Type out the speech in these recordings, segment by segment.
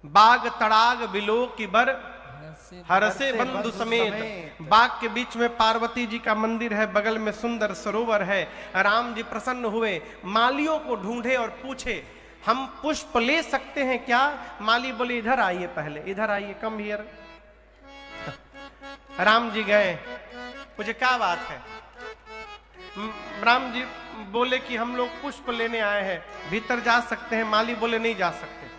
बाग तड़ाग below की बर हरसे बंधु समेत। बाग के बीच में पार्वती जी का मंदिर है, बगल में सुंदर सरोवर है। राम जी प्रसन्न हुए, मालियों को ढूंढे और पूछे हम पुष्प ले सकते हैं क्या? माली बोले इधर आइए, पहले इधर आइए, कम हियर। राम जी गए, मुझे क्या बात है? राम जी बोले कि हम लोग पुष्प लेने आए हैं, भीतर जा सकते हैं? माली बोले नहीं जा सकते।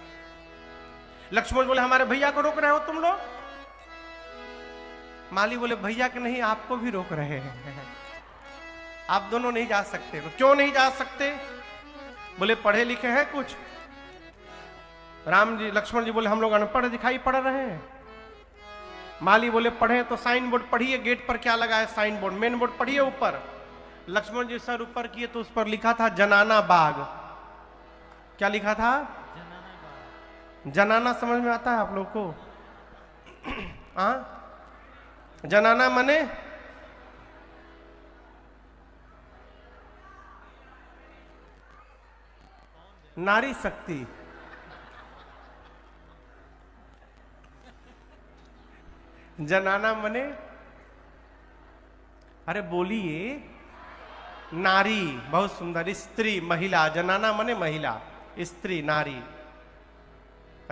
लक्ष्मण बोले हमारे भैया को रोक रहे हो तुम लोग? माली बोले भैया के नहीं, आपको भी रोक रहे हैं, आप दोनों नहीं जा सकते। क्यों नहीं जा सकते? बोले पढ़े लिखे हैं कुछ? राम जी लक्ष्मण जी बोले हम लोग अनपढ़ दिखाई पड़ रहे हैं। माली बोले पढ़े तो साइन बोर्ड पढ़िए, गेट पर क्या लगा है साइन बोर्ड, मेन बोर्ड पढ़िए ऊपर। लक्ष्मण जी सर ऊपर किए तो उस पर लिखा था जनाना बाग। क्या लिखा था? जनाना समझ में आता है आप लोग को? जनाना मने नारी शक्ति। जनाना मने, अरे बोलिए, नारी, बहुत सुंदर, स्त्री, महिला। जनाना मने महिला, स्त्री, नारी।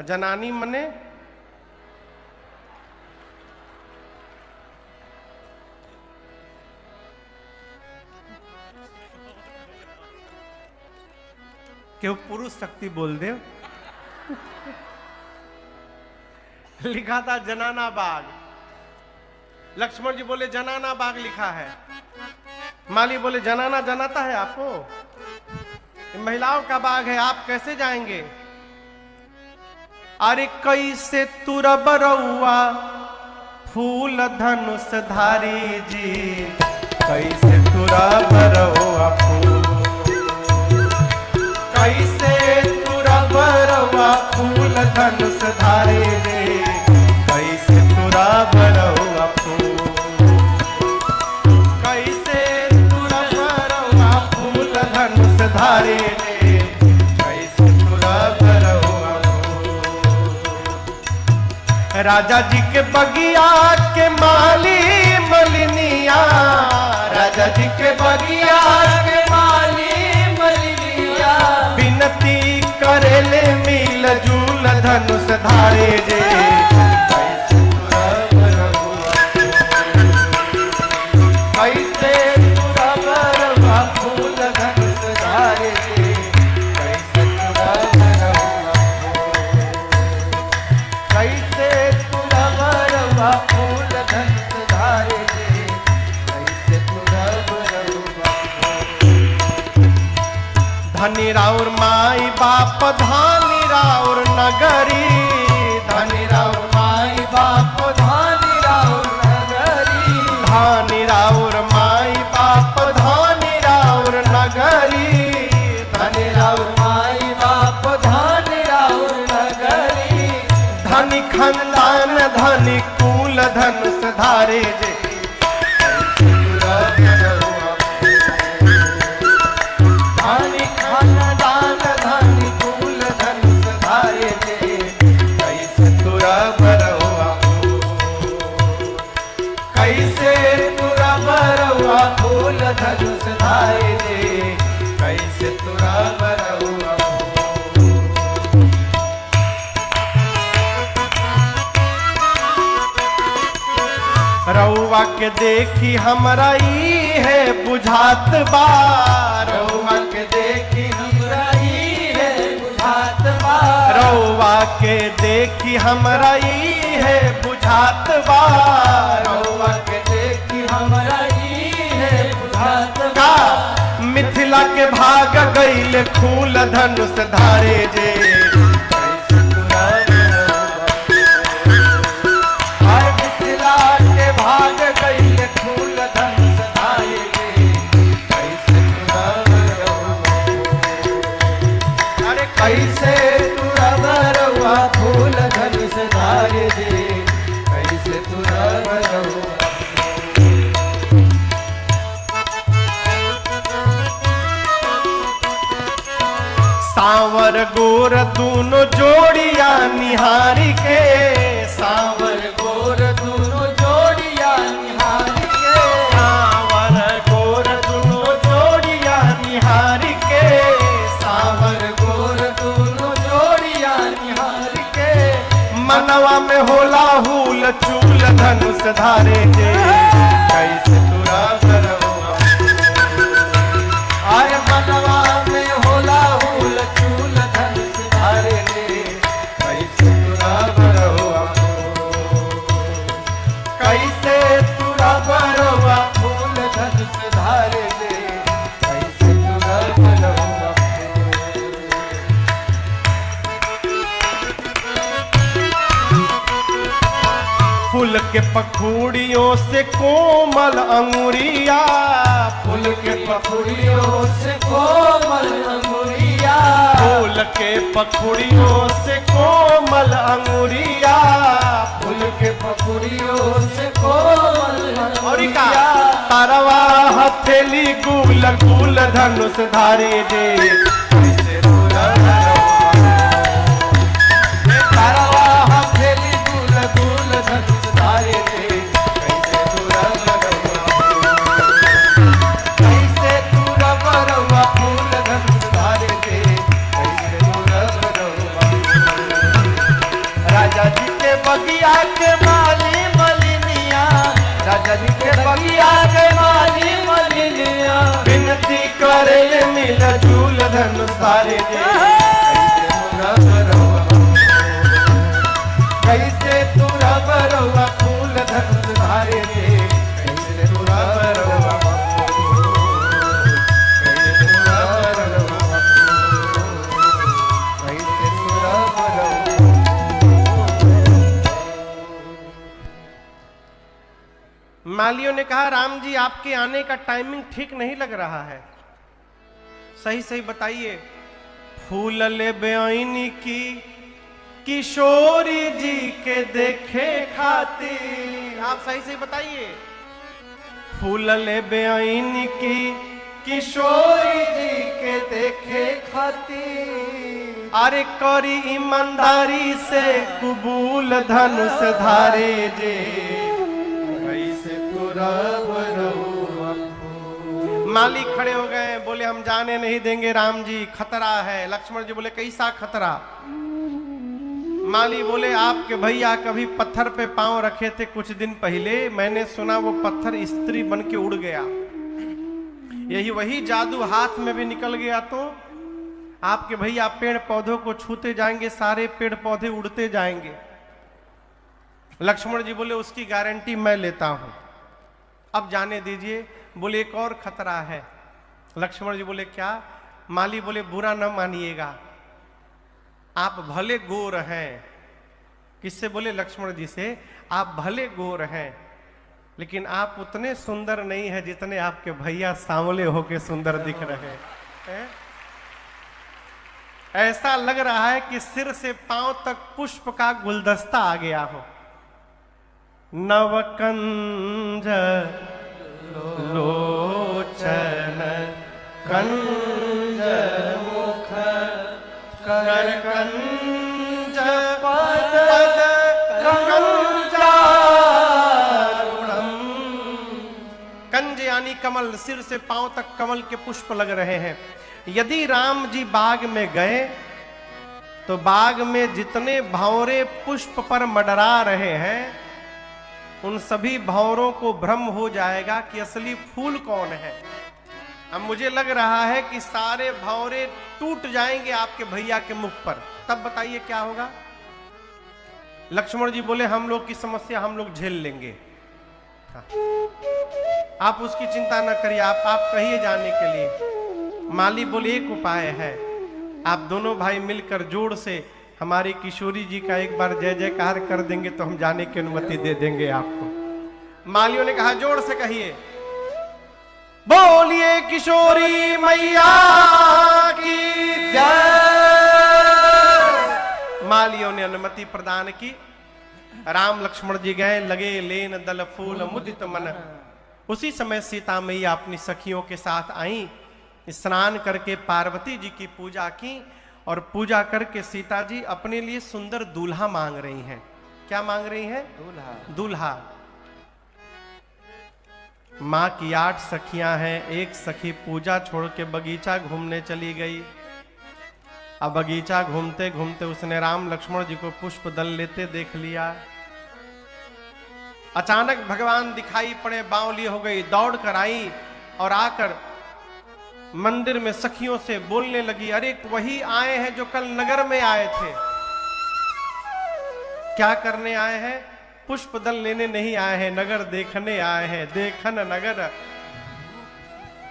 जनानी मने क्यों पुरुष शक्ति बोल दे। लिखा था जनाना बाग। लक्ष्मण जी बोले जनाना बाग लिखा है। माली बोले जनाना जनाता है आपको? महिलाओं का बाग है, आप कैसे जाएंगे? अरे कैसे तुरब रउआ फूल धनुष धारी जी, कैसे तुरब रउआ फूल, कैसे तुरब रउआ फूल धनुष धारी रे, कैसे तुरब रउआ फूल, कैसे तुरब रउआ फूल धनुष धारी रे, कैसे तुरब रउआ फूल। राजा जी के बगिया के माली मलिनिया, राजा जी के बगिया के माली मलिनिया, बिनती करेले मिल जूल धनुष धारे जे, कैसे तुरब रउआ फूल धनुष धारे जे, कैसे तुरब रउआ कैसे तुरब रउआ फूल धनुष धारे जे, कैसे तुरब रउआ। धनी राउर माई बाप धानी राउर नगरी, धनी राउर माई बाप धानी राउर नगरी, धानी राउर माई बाप धानी राउर नगरी, धनी राउर माई बाप धानी राउर नगरी, धनी खानदान धनी कुल धनुष धारे जे, धनी खानदान धनी कुल धनुष धारे जे, कैसे तुरब रउआ कैसे तुरब रउआ फूल धनुष धारे जे, कैसे तुरब रउआ। रउआ के देखी हमरा ई है बुझात बा, रउआ के देखी हमरा ई है बुझात बा, रउआ के देखी हमरा ई है बुझात बा, रउआ के देखी हमरा ई है बुझात बा। मिथिला के भाग गईल खूल धनुष धारे जे, कैसे तुरब रउआ मिथिला के भाग गईल खूल धनुष धारे जे, कैसे तुरब रउआ। अरे कैसे तुरब रउआ फूल धनुष धारे जे, कैसे तुरब रउआ। सांवर गोर मनवा में होला हुल चूल धनुष धारे जे कैसे तुरा बरहुआ आय मनवा में होला हुल चूल धनुष धारे जे कैसे तुरा बरहुआ कैसे तुरा बरहुआ फूल धनुष धारे जे कैसे तुरा बरहुआ फूल के पखुड़ियों से कोमल अंगुरिया फूल के पखुड़ियों से कोमल अंगुरिया फूल के पखुड़ियों से कोमल अंगुरिया फूल के पखुड़ियों से कोमल और का अंगुरिया तारवा हथेली गुल गुल धनुष धारे जे कैसे तुरा बरहुआ तारवा हथेली गुल गुल धनुष धारे जे कैसे तुरा बरहुआ कैसे तुरा बरहुआ फूल धनुष धारे जे कैसे तुरा बरहुआ राजा जी के बगिया के माली मलिनिया राजा जी के बगिया के माली मलिनिया विनती करे मिल झूल धनुष धारे जे कैसे तुरा बरहुआ फूल धनुष धारे जे कैसे तुरा बरहुआ कैसे तुरा बरहुआ कैसे तुरा बरहुआ मालियों ने कहा राम जी आपके आने का टाइमिंग ठीक नहीं लग रहा है, सही सही बताइए। फूल ले बेआईनी की किशोरी जी के देखे खातिर, आप सही सही बताइए। फूल ले बेआईनी की किशोरी जी के देखे खातिर, अरे करी ईमानदारी से कबूल धनुष धारे जे कैसे तुरा बरहुआ। माली खड़े हो गए, बोले हम जाने नहीं देंगे राम जी, खतरा है। लक्ष्मण जी बोले कैसा खतरा? माली बोले आपके भैया कभी पत्थर पे पांव रखे थे कुछ दिन पहले, मैंने सुना वो पत्थर स्त्री बन के उड़ गया। यही वही जादू हाथ में भी निकल गया तो आपके भैया पेड़ पौधों को छूते जाएंगे, सारे पेड़ पौधे उड़ते जाएंगे। लक्ष्मण जी बोले उसकी गारंटी मैं लेता हूं, अब जाने दीजिए। बोले एक और खतरा है। लक्ष्मण जी बोले क्या? माली बोले बुरा न मानिएगा, आप भले गोर हैं। किससे बोले? लक्ष्मण जी से। आप भले गोर हैं लेकिन आप उतने सुंदर नहीं है जितने आपके भैया सांवले होके सुंदर दिख रहे हैं। ऐसा लग रहा है कि सिर से पांव तक पुष्प का गुलदस्ता आ गया हो। नवकंज लोचन कंज मुख कर कंज पद कंजारुणम। कंज यानी कमल, सिर से पांव तक कमल के पुष्प लग रहे हैं। यदि राम जी बाग में गए तो बाग में जितने भंवरे पुष्प पर मंडरा रहे हैं उन सभी भंवरों को भ्रम हो जाएगा कि असली फूल कौन है। अब मुझे लग रहा है कि सारे भंवरे टूट जाएंगे आपके भैया के मुख पर, तब बताइए क्या होगा? लक्ष्मण जी बोले हम लोग की समस्या हम लोग झेल लेंगे। हाँ। आप उसकी चिंता न करिए, आप कहिए जाने के लिए। माली बोले एक उपाय है, आप दोनों भाई मिलकर जोड़ से हमारी किशोरी जी का एक बार जय जयकार कर देंगे तो हम जाने की अनुमति दे देंगे आपको। मालियों ने कहा जोर से कहिए, बोलिए किशोरी मैया की जय। मालियों ने अनुमति प्रदान की। राम लक्ष्मण जी गए, लगे लेन दल फूल मुदित मन। उसी समय सीता मैया अपनी सखियों के साथ आई, स्नान करके पार्वती जी की पूजा की और पूजा करके सीता जी अपने लिए सुंदर दूल्हा मांग रही हैं। क्या मांग रही हैं? दूल्हा। माँ की 8 सखियां हैं, एक सखी पूजा छोड़ के बगीचा घूमने चली गई। अब बगीचा घूमते घूमते उसने राम लक्ष्मण जी को पुष्प दल लेते देख लिया। अचानक भगवान दिखाई पड़े, बावली हो गई, दौड़ कर आई और आकर मंदिर में सखियों से बोलने लगी, अरे वही आए हैं जो कल नगर में आए थे। क्या करने आए हैं? पुष्प दल लेने नहीं आए हैं, नगर देखने आए हैं। देखन नगर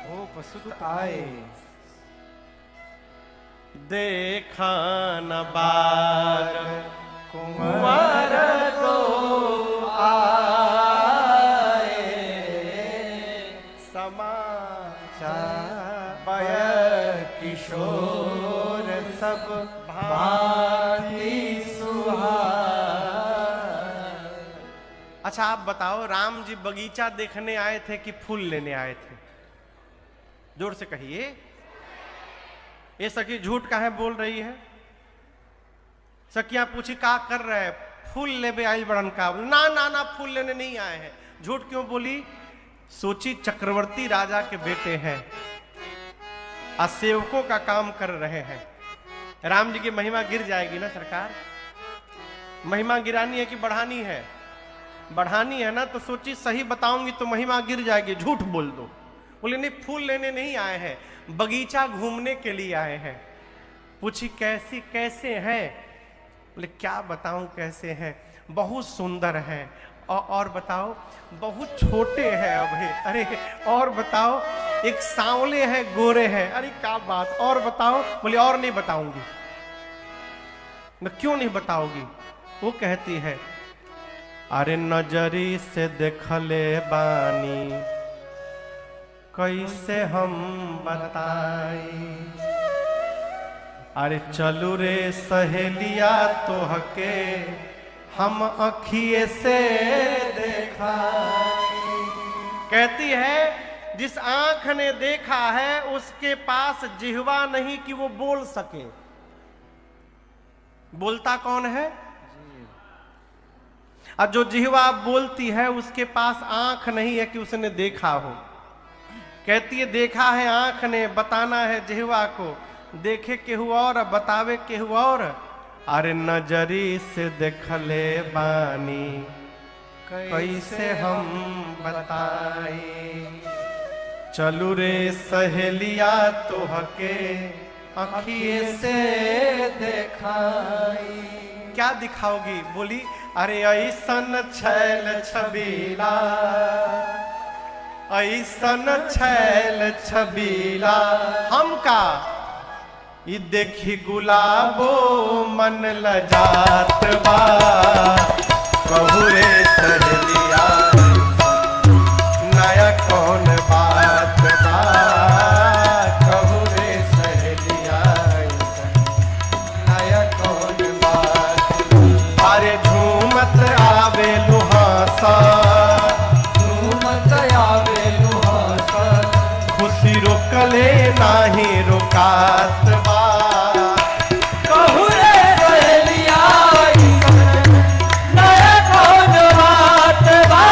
ओ पसुत आए, देखन बार कुंवर तो आए, समाचार बय किशोर सब भांति सुहाए। अच्छा आप बताओ, राम जी बगीचा देखने आए थे कि फूल लेने आए थे? जोर से कहिए। ये सखी झूठ काहे बोल रही है? सखियां पूछी का कर रहे हैं? फूल लेने आइल बड़न का। ना ना ना, फूल लेने नहीं आए हैं। झूठ क्यों बोली? सोची चक्रवर्ती राजा के बेटे हैं, सेवकों का काम कर रहे हैं, राम जी की महिमा गिर जाएगी ना सरकार। महिमा गिरानी है कि बढ़ानी है? बढ़ानी है ना, तो सोची सही बताऊंगी तो महिमा गिर जाएगी, झूठ बोल दो। बोले नहीं, फूल लेने नहीं आए हैं, बगीचा घूमने के लिए आए हैं। पूछी कैसे हैं? बोले क्या बताऊं कैसे हैं, बहुत सुंदर हैं। और बताओ? बहुत छोटे हैं अभी। अरे और बताओ? एक सांवले हैं, गोरे हैं। अरे क्या बात, और बताओ? बोले और नहीं बताऊंगी। मैं क्यों नहीं बताओगी? वो कहती है, अरे नजरी से देखले बानी, कैसे हम बताई। अरे चलू रे सहेलिया तोहके हम अखिए से देखा। कहती है जिस आंख ने देखा है उसके पास जिह्वा नहीं कि वो बोल सके। बोलता कौन है? और जो जिह्वा बोलती है उसके पास आंख नहीं है कि उसने देखा हो। कहती है देखा है आंख ने, बताना है जिह्वा को। देखे केहू और, बतावे केहू और। अरे नजरी से देखले बानी, कैसे हम बताई। चलू रे सहेलिया तोहके अखिए से देखाई। क्या दिखाओगी? बोली अरे ऐसन छैल छबीला, ऐसन छैल छबीला हमका, ई देखी गुलाबो मन लजात बा। कहू रे सहेलिया नया कौन बात बा। कहू रे सहेलिया नया कौन बात। अरे झूमत आवे लुहासा, झूमत आवे लुहासा, खुशी रोकले नाही रोकात बा। कहू रे सहेलिया नया कौन बात बा।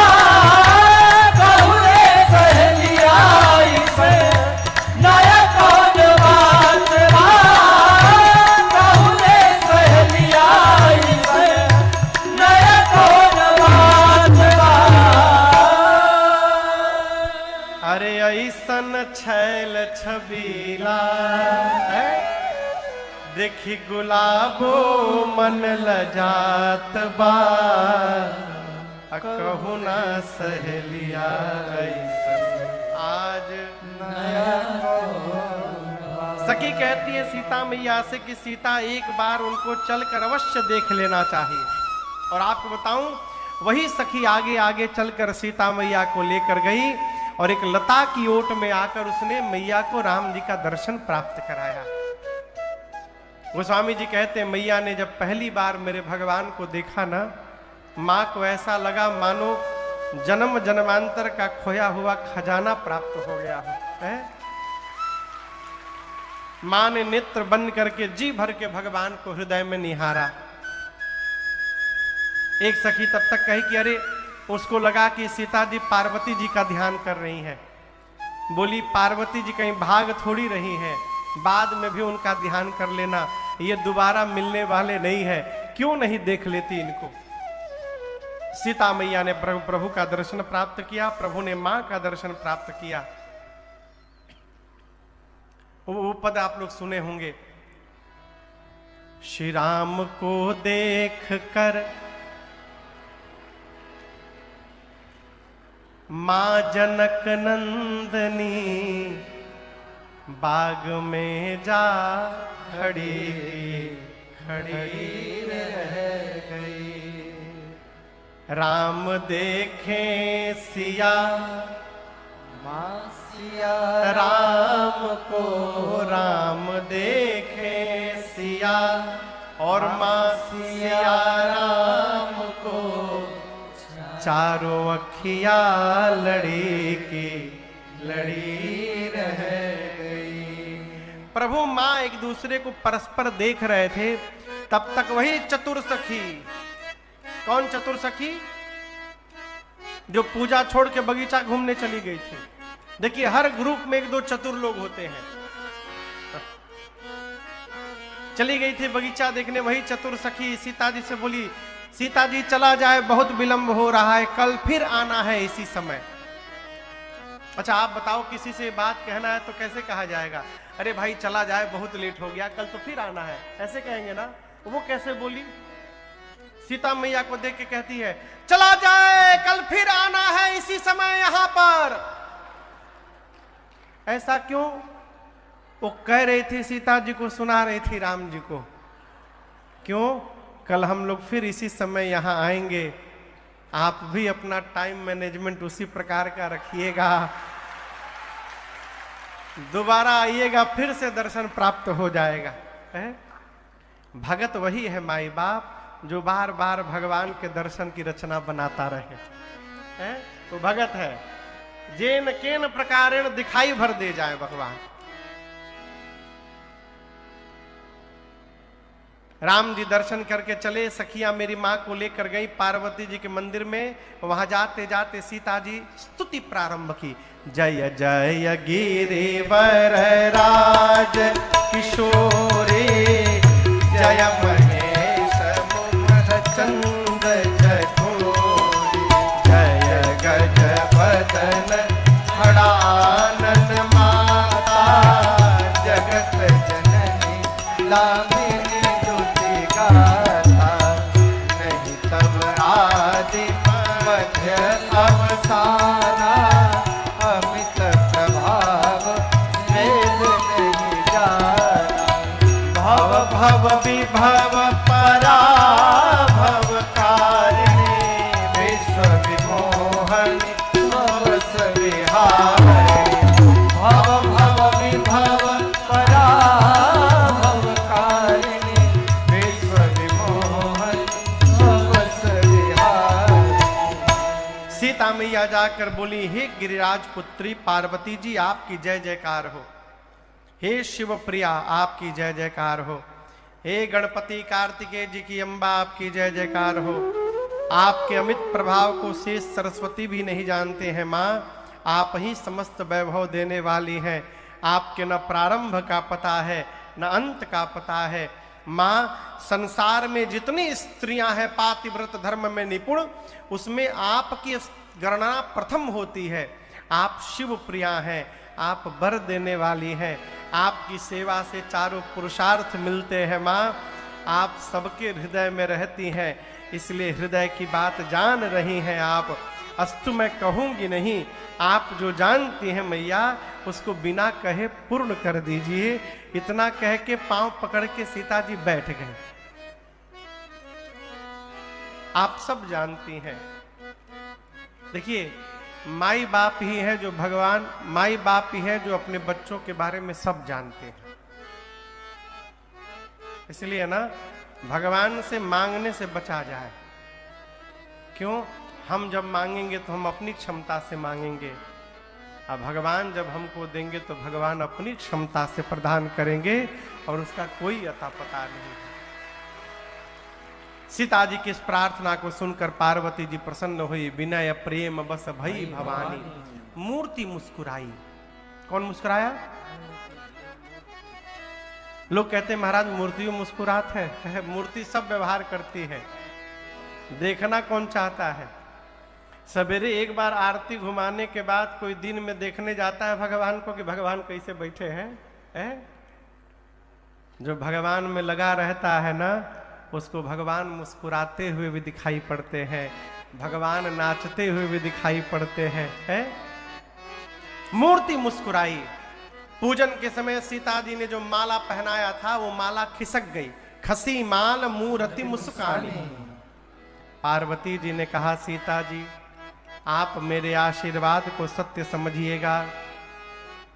कहू रे सहेलिया नया कौन बात बा। कहू रे सहेलिया नया कौन बात बा। अरे ऐसन छैल छबीला, देखी गुलाबो मन लजात बा। कहू ना सहेलिया ऐसन आज नया सखी कहती है सीता मैया से कि सीता एक बार उनको चलकर अवश्य देख लेना चाहिए। और आपको बताऊं, वही सखी आगे आगे चलकर सीता मैया को लेकर गई और एक लता की ओट में आकर उसने मैया को राम जी का दर्शन प्राप्त कराया। गोस्वामी जी कहते मैया ने जब पहली बार मेरे भगवान को देखा ना, माँ को ऐसा लगा मानो जन्म जन्मांतर का खोया हुआ खजाना प्राप्त हो गया हो। है? माँ ने नेत्र बंद करके जी भर के भगवान को हृदय में निहारा। एक सखी तब तक कही कि अरे, उसको लगा कि सीता जी पार्वती जी का ध्यान कर रही हैं। बोली पार्वती जी कहीं भाग थोड़ी रही हैं, बाद में भी उनका ध्यान कर लेना। ये दोबारा मिलने वाले नहीं है, क्यों नहीं देख लेती इनको। सीता मैया ने प्रभु का दर्शन प्राप्त किया, प्रभु ने मां का दर्शन प्राप्त किया। वो पद आप लोग सुने होंगे, श्री राम को देख कर मां जनक नंदनी बाग में जा खड़ी रह गई। राम देखे सिया मां सिया राम को, राम देखे सिया और मां सिया राम को, चारों अखिया लड़ी की लड़ी रह गई। प्रभु मां एक दूसरे को परस्पर देख रहे थे, तब तक वही चतुर सखी, कौन चतुर सखी, जो पूजा छोड़ के बगीचा घूमने चली गई थी। देखिए हर ग्रुप में एक दो चतुर लोग होते हैं। चली गई थी बगीचा देखने, वही चतुर सखी सीता जी से बोली, सीता जी चला जाए, बहुत विलंब हो रहा है, कल फिर आना है इसी समय। अच्छा आप बताओ, किसी से बात कहना है तो कैसे कहा जाएगा, अरे भाई चला जाए, बहुत लेट हो गया, कल तो फिर आना है, ऐसे कहेंगे ना। वो कैसे बोली, सीता मैया को देख के कहती है, चला जाए, कल फिर आना है इसी समय यहां पर। ऐसा क्यों? वो कह रही थी, सीता जी को सुना रही थी राम जी को, क्यों, कल हम लोग फिर इसी समय यहां आएंगे, आप भी अपना टाइम मैनेजमेंट उसी प्रकार का रखिएगा, दोबारा आइएगा, फिर से दर्शन प्राप्त हो जाएगा। है? भगत वही है माई बाप जो बार बार भगवान के दर्शन की रचना बनाता रहे, है? तो भगत है, जेन केन प्रकारेण दिखाई भर दे जाए भगवान। राम जी दर्शन करके चले, सखियां मेरी मां को लेकर गई पार्वती जी के मंदिर में। वहां जाते जाते सीता जी स्तुति प्रारंभ की, जय जय गिरिवर राज किशोरे, जय महेश मुख चंद जठोरे, जय गज बदन खड़ानन माता, जगत जननी लामिनी नहीं तब आदि मध्य अवसाना, अमित प्रभाव वेद नहीं जाना, भव भव विभव पराभव कारिणी, विश्व विमोहनी स्वरस विहारिणी, भव भव विभव पराभव कारिणी, विश्व विमोहनी स्वरस विहारिणी। सीता मैया जाकर बोली, हे गिरिराज पुत्री पार्वती जी आपकी जय जयकार हो, हे शिव प्रिया आपकी जय जयकार हो, हे गणपति कार्तिकेय जी की अम्बा आपकी जय जयकार हो। आपके अमित प्रभाव को शेष सरस्वती भी नहीं जानते हैं माँ, आप ही समस्त वैभव देने वाली हैं। आपके न प्रारंभ का पता है न अंत का पता है। माँ संसार में जितनी स्त्रियां हैं पातिव्रत धर्म में निपुण, उसमें आपकी गणना प्रथम होती है। आप शिव प्रिया हैं, आप वर देने वाली हैं, आपकी सेवा से चारों पुरुषार्थ मिलते हैं। माँ आप सबके हृदय में रहती हैं, इसलिए हृदय की बात जान रही हैं आप। अस्तु मैं कहूंगी नहीं, आप जो जानती हैं मैया उसको बिना कहे पूर्ण कर दीजिए। इतना कह के पांव पकड़ के सीता जी बैठ गए। आप सब जानती हैं, देखिए माई बाप ही है जो भगवान, माई बाप ही है जो अपने बच्चों के बारे में सब जानते हैं। इसलिए ना भगवान से मांगने से बचा जाए। क्यों? हम जब मांगेंगे तो हम अपनी क्षमता से मांगेंगे, और भगवान जब हमको देंगे तो भगवान अपनी क्षमता से प्रदान करेंगे और उसका कोई अता पता नहीं। सीता जी की इस प्रार्थना को सुनकर पार्वती जी प्रसन्न हुई। विनय प्रेम बस भई भवानी, मूर्ति मुस्कुराई। कौन मुस्कुराया? लोग कहते हैं महाराज मूर्ति मुस्कुरात है, मूर्ति सब व्यवहार करती है, देखना कौन चाहता है। सवेरे एक बार आरती घुमाने के बाद कोई दिन में देखने जाता है भगवान को कि भगवान कैसे बैठे हैं। जो भगवान में लगा रहता है ना, उसको भगवान मुस्कुराते हुए भी दिखाई पड़ते हैं, भगवान नाचते हुए भी दिखाई पड़ते हैं। मूर्ति मुस्कुराई। पूजन के समय सीता जी ने जो माला पहनाया था वो माला खिसक गई। खसी माल मूर्ति मुस्कानी। पार्वती जी ने कहा सीता जी आप मेरे आशीर्वाद को सत्य समझिएगा।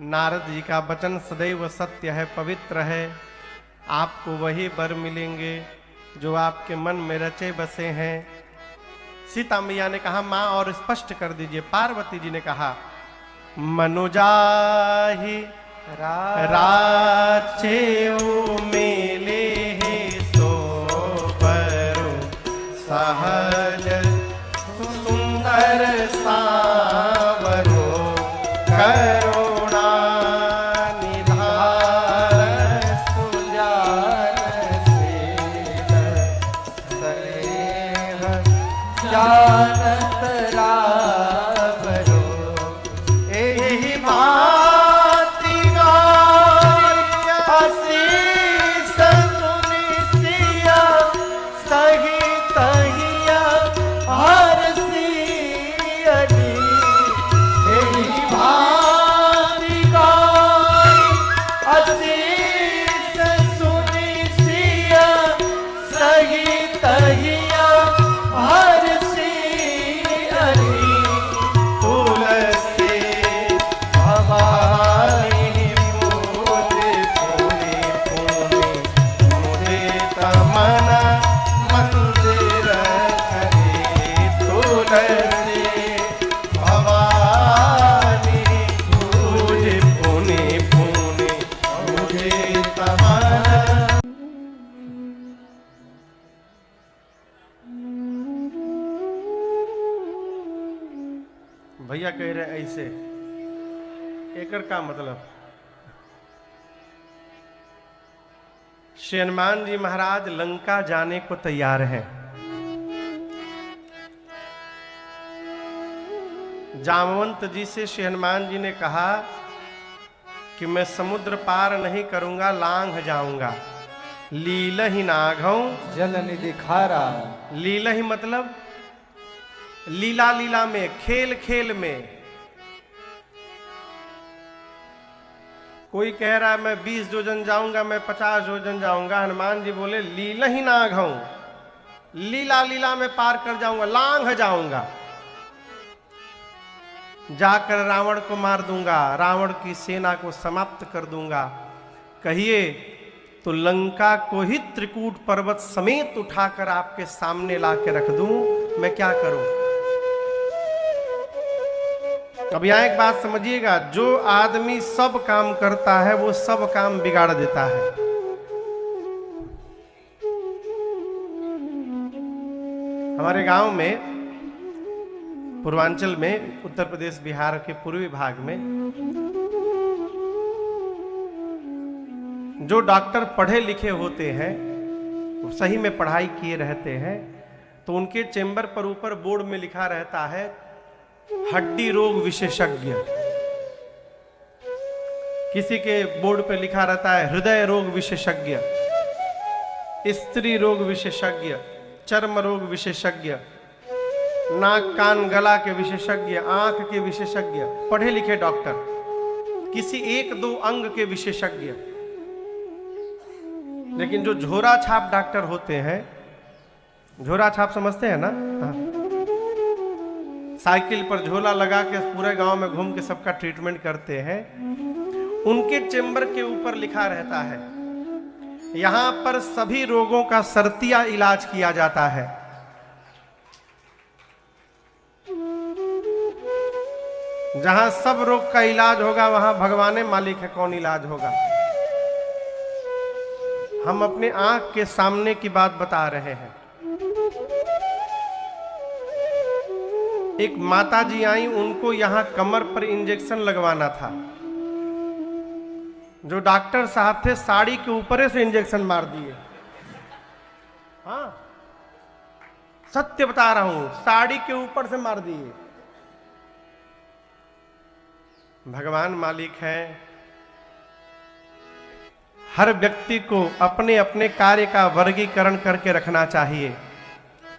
नारद जी का वचन सदैव सत्य है, पवित्र है। आपको वही वर मिलेंगे जो आपके मन में रचे बसे हैं। सीता मैया ने कहा मां और स्पष्ट कर दीजिए। पार्वती जी ने कहा मनुजाहि राचे मेले सो परो सहज सुंदर सावरो करुणा निधार सुजान स्नेह जानत रावरो एहि भांति गौरी असीस सुनिसिया सही तहिया हरसी अडी। एहि भांति गौरी असीस सुनिसिया सही तहिया हरसी अडी। तुलसी भवानी पूरे पूरे पूरे मुदित मन मंदिर करे। तुलसी भवानी पूरे पुने पुने मुदित मन। भैया कह रहे ऐसे, एकर का मतलब? श्री हनुमान जी महाराज लंका जाने को तैयार हैं। जामवंत जी से श्री हनुमान जी ने कहा कि मैं समुद्र पार नहीं करूंगा, लांघ जाऊंगा। लीलहि नाघौ जल निधि खारा। लीलहि मतलब लीला लीला में, खेल खेल में। कोई कह रहा है मैं 20 योजन जाऊंगा, मैं 50 योजन जाऊंगा। हनुमान जी बोले लीलहि नाघौ, लीला लीला में पार कर जाऊंगा, लांघ जाऊंगा। जाकर रावण को मार दूंगा, रावण की सेना को समाप्त कर दूंगा। कहिए तो लंका को ही त्रिकूट पर्वत समेत उठाकर आपके सामने ला के रख दूं, मैं क्या करूं? अब यहां एक बात समझिएगा, जो आदमी सब काम करता है वो सब काम बिगाड़ देता है। हमारे गांव में, पूर्वांचल में, उत्तर प्रदेश बिहार के पूर्वी भाग में जो डॉक्टर पढ़े लिखे होते हैं, सही में पढ़ाई किए रहते हैं, तो उनके चेंबर पर ऊपर बोर्ड में लिखा रहता है हड्डी रोग विशेषज्ञ। किसी के बोर्ड पे लिखा रहता है हृदय रोग विशेषज्ञ, स्त्री रोग विशेषज्ञ, चर्म रोग विशेषज्ञ, नाक कान गला के विशेषज्ञ, आंख के विशेषज्ञ, पढ़े लिखे डॉक्टर, किसी एक दो अंग के विशेषज्ञ। लेकिन जो झोरा छाप डॉक्टर होते हैं, झोरा छाप समझते हैं ना? हाँ। साइकिल पर झोला लगा के पूरे गांव में घूम के सबका ट्रीटमेंट करते हैं। उनके चेंबर के ऊपर लिखा रहता है यहां पर सभी रोगों का सरतिया इलाज किया जाता है। जहां सब रोग का इलाज होगा वहां भगवान मालिक है, कौन इलाज होगा? हम अपने आंख के सामने की बात बता रहे हैं। एक माता जी आई, उनको यहां कमर पर इंजेक्शन लगवाना था। जो डॉक्टर साहब थे साड़ी के ऊपर से इंजेक्शन मार दिए। हाँ, सत्य बता रहा हूं, साड़ी के ऊपर से मार दिए। भगवान मालिक है। हर व्यक्ति को अपने अपने कार्य का वर्गीकरण करके रखना चाहिए।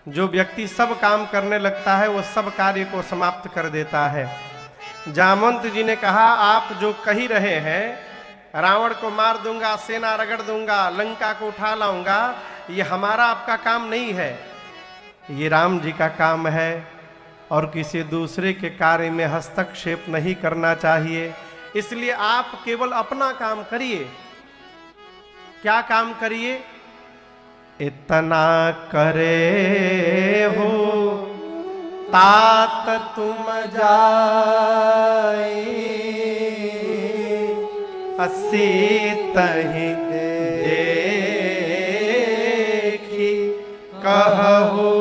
जो व्यक्ति सब काम करने लगता है वो सब कार्य को समाप्त कर देता है। जामवंत जी ने कहा, आप जो कह रहे हैं रावण को मार दूंगा, सेना रगड़ दूंगा, लंका को उठा लाऊंगा, ये हमारा आपका काम नहीं है, ये राम जी का काम है। और किसी दूसरे के कार्य में हस्तक्षेप नहीं करना चाहिए। इसलिए आप केवल अपना काम करिए। क्या काम करिए? इतना करे हो तात तुम जाए, अस्सी तहि देखी कहु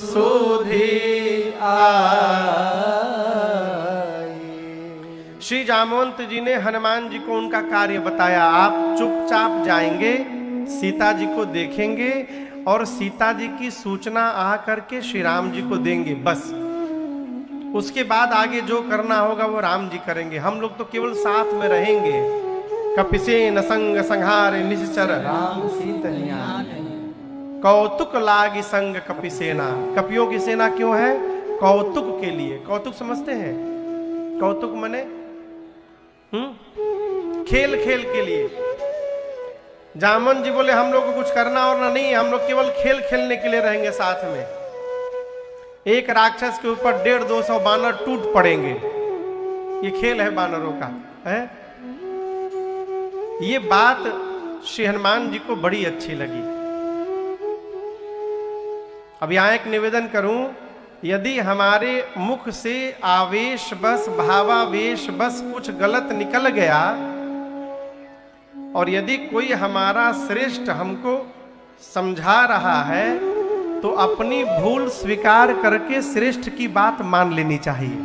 सुधि आई। श्री जामवंत जी ने हनुमान जी को उनका कार्य बताया। आप चुपचाप जाएंगे, सीता जी को देखेंगे और सीता जी की सूचना आ करके श्री राम जी को देंगे, बस। उसके बाद आगे जो करना होगा वो राम जी करेंगे। हम लोग तो केवल साथ में रहेंगे। कपिसेन संग संहारे निश्चर राम सीतनिया कौतुक लागी संग कपिसेना। कपियों की सेना क्यों है? कौतुक के लिए। कौतुक समझते हैं? कौतुक मने खेल खेल के लिए। जामन जी बोले हम लोग को कुछ करना और ना नहीं, हम लोग केवल खेल खेलने के लिए रहेंगे साथ में। एक राक्षस के ऊपर 150-200 बानर टूट पड़ेंगे। ये खेल है बानरों का है। ये बात श्री हनुमान जी को बड़ी अच्छी लगी। अब यहां एक निवेदन करूं, यदि हमारे मुख से आवेश बस, भावावेश बस कुछ गलत निकल गया और यदि कोई हमारा श्रेष्ठ हमको समझा रहा है तो अपनी भूल स्वीकार करके श्रेष्ठ की बात मान लेनी चाहिए।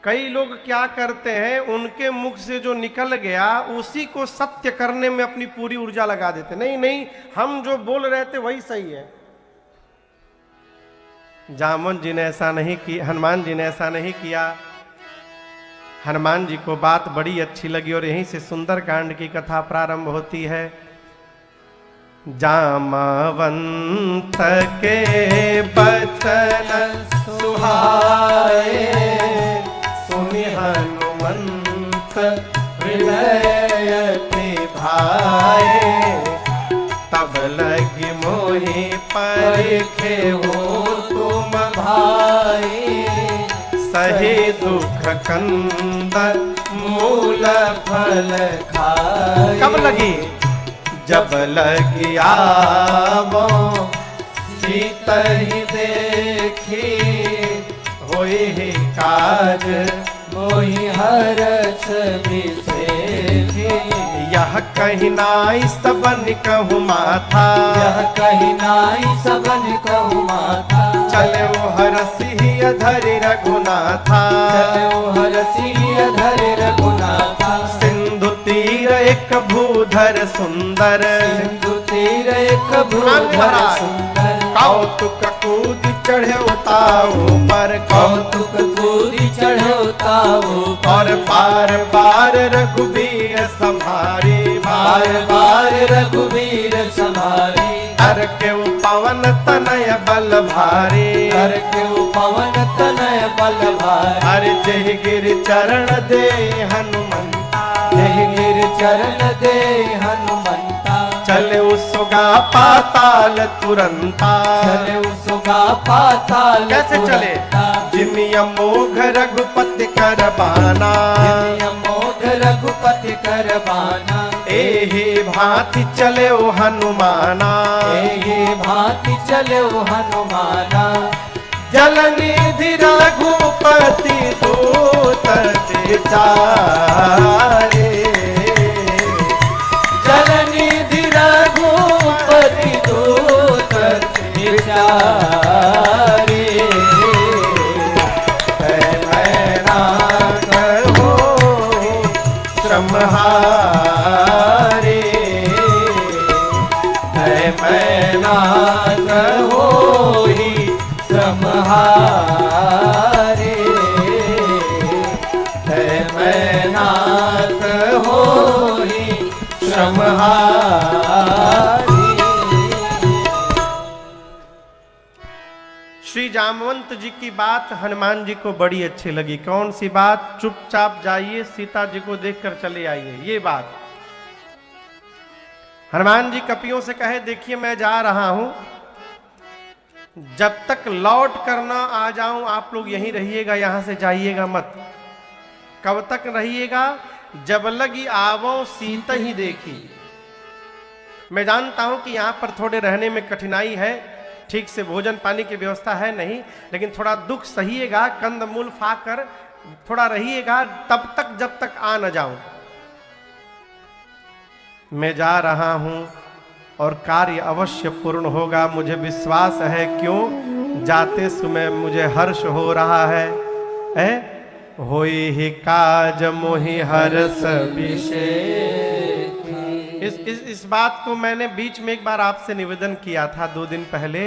कई लोग क्या करते हैं, उनके मुख से जो निकल गया उसी को सत्य करने में अपनी पूरी ऊर्जा लगा देते। नहीं नहीं, हम जो बोल रहे थे वही सही है। जामवंत जी ने ऐसा नहीं किया, हनुमान जी ने ऐसा नहीं किया। हनुमान जी को बात बड़ी अच्छी लगी और यहीं से सुंदर कांड की कथा प्रारंभ होती है। जामवंत के बचन सुहाए, सुनि हनुमंत हृदय भाए। तब लगी मोहि परखे हो तुम भाई, सहे दुख कंद मूल फल खाए। कब लगी? जब लगी आवो सीता ही देखी, होई ही काज मोहि हरस बिसेखी। यह कहीं नाई सबन कहूँ माथा, यह कहीं नाई सबन कहूँ माथा। चले वो हरसी अधरि रघुनाथा, चले वो हरसी अधरि रघुनाथा। सिंधु तीर एक भूधर सुंदर, सिंधु तीर एक भूधर सुंदर। कौतुक कूद चढ़े उताऊ पर, कौतुक कूद चढ़े उताऊ और बार बार रघुबीर संभारी, बार बार रघुबीर संभारी। हर के पवन तनय बल भारी, हर के पवन तनय बल भारी। हर जय गिर चरण दे हनुमंता, जय गिर चरण दे हनुमंता। चले उसगा पाताल तुरंता, चले उसगा पाताल। कैसे चले? जिमिया मोघ रघुपति करबाना, मोघ रघुपति करबाना। एहि भांति चले ओ हनुमाना, एहि भांति चले ओ हनुमाना। जलनिधि रघुपति दूत चारे, जलनिधि रघुपति दूत चारे। मैनाथ होई श्रमहारे, है मैनाथ होई श्रमहारे। श्री जामवंत जी की बात हनुमान जी को बड़ी अच्छी लगी। कौन सी बात? चुपचाप जाइए, सीता जी को देखकर चले आइए, ये बात। हनुमान जी कपियों से कहे, देखिए मैं जा रहा हूं, जब तक लौट कर ना आ जाऊं आप लोग यहीं रहिएगा, यहां से जाइएगा मत। कब तक रहिएगा? जब लगी आवो सीता ही देखी। मैं जानता हूं कि यहां पर थोड़े रहने में कठिनाई है, ठीक से भोजन पानी की व्यवस्था है नहीं, लेकिन थोड़ा दुख सहिएगा, कंद मूल खाकर थोड़ा रहिएगा, तब तक जब तक आ न जाऊं। मैं जा रहा हूं और कार्य अवश्य पूर्ण होगा, मुझे विश्वास है। क्यों? जाते समय मुझे हर्ष हो रहा है। होई ही काज मोहि हर्ष विशेष। इस बात को मैंने बीच में एक बार आपसे निवेदन किया था 2 दिन पहले।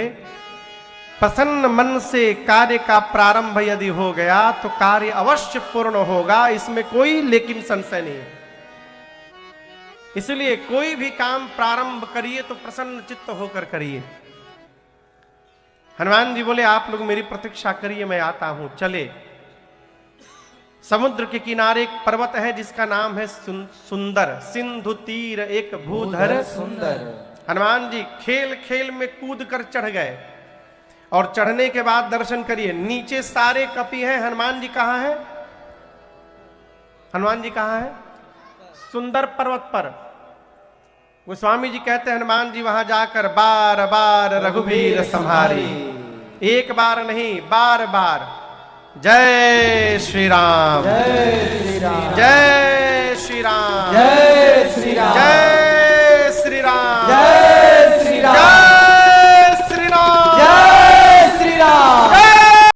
प्रसन्न मन से कार्य का प्रारंभ यदि हो गया तो कार्य अवश्य पूर्ण होगा, इसमें कोई लेकिन संशय नहीं। इसलिए कोई भी काम प्रारंभ करिए तो प्रसन्न चित्त होकर करिए। हनुमान जी बोले, आप लोग मेरी प्रतीक्षा करिए, मैं आता हूं। चले। समुद्र के किनारे एक पर्वत है जिसका नाम है सुंदर। सिंधु तीर एक भूधर सुंदर। हनुमान जी खेल खेल में कूद कर चढ़ गए और चढ़ने के बाद दर्शन करिए, नीचे सारे कपि हैं, हनुमान जी कहां हैं? हनुमान जी कहां हैं? सुंदर पर्वत पर। गोस्वामी जी कहते हैं हनुमान जी वहां जाकर बार बार रघुवीर संहारी, एक बार नहीं बार बार जय श्री राम, जय श्री राम, जय श्री राम, जय